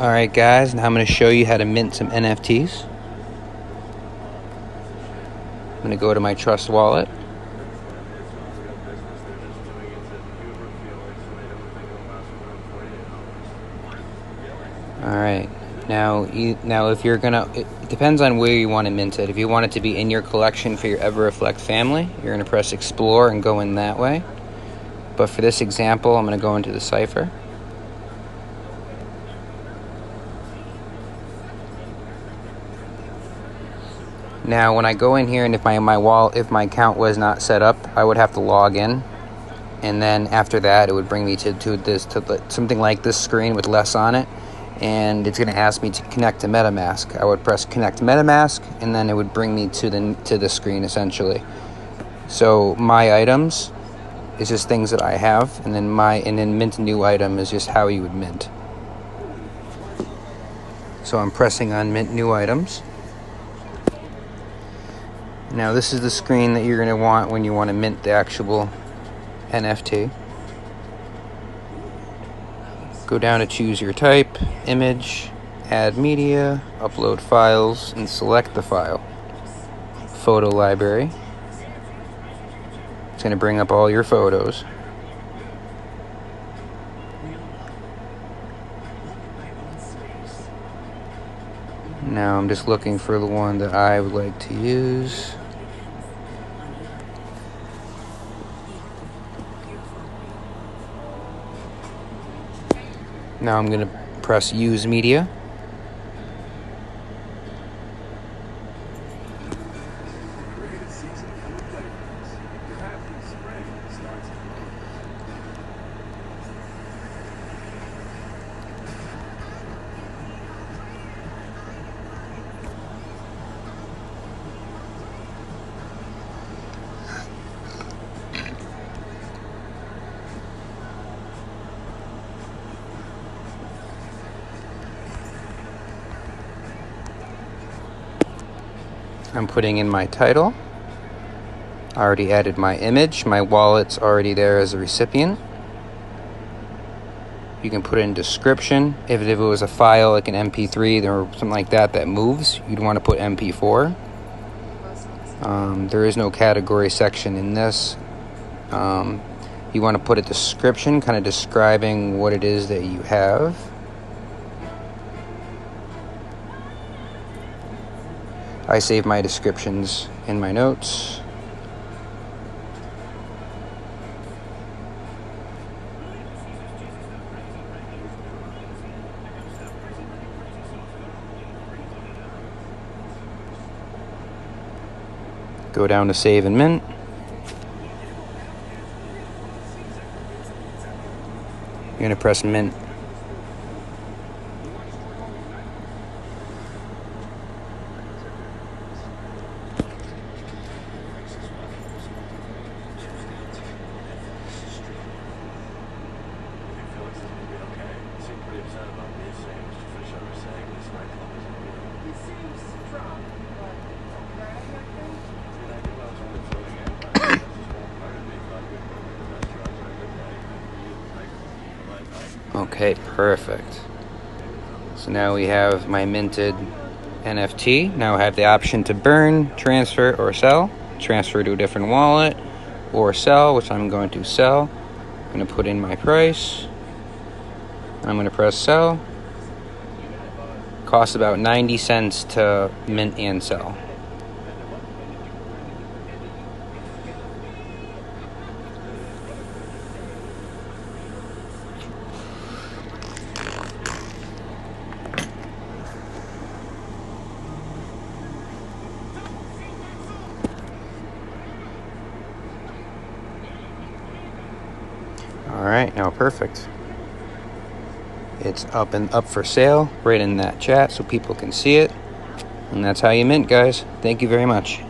Alright guys, now I'm going to show you how to mint some NFTs. I'm going to go to my Trust wallet. Alright, now if you're going to, it depends on where you want to mint it. If you want it to be in your collection for your Ever Reflect family, you're going to press Explore and go in that way. But for this example, I'm going to go into the cipher. Now, when I go in here, and if my account was not set up, I would have to log in, and then after that, it would bring me to something like this screen with less on it, and it's going to ask me to connect to MetaMask. I would press Connect MetaMask, and then it would bring me to the screen essentially. So my items is just things that I have, and then mint new item is just how you would mint. So I'm pressing on mint new items. Now this is the screen that you're going to want when you want to mint the actual NFT. Go down to choose your type, image, add media, upload files, and select the file. Photo library. It's going to bring up all your photos. Now I'm just looking for the one that I would like to use. Now I'm going to press Use Media. I'm putting in my title. I already added my image. My wallet's already there as a recipient. You can put in description. If it was a file like an MP3 or something like that moves, you'd want to put MP4. There is no category section in this. You want to put a description, kind of describing what it is that you have. I save my descriptions in my notes. Go down to Save and Mint. You're going to press Mint. Okay, perfect. So now we have my minted NFT. Now I have the option to burn, transfer, or sell. Transfer to a different wallet, or sell, which I'm going to sell. I'm going to put in my price. I'm going to press sell. Costs about 90 cents to mint and sell. Alright, now perfect. It's up for sale right in that chat so people can see it. And that's how you mint, guys. Thank you very much.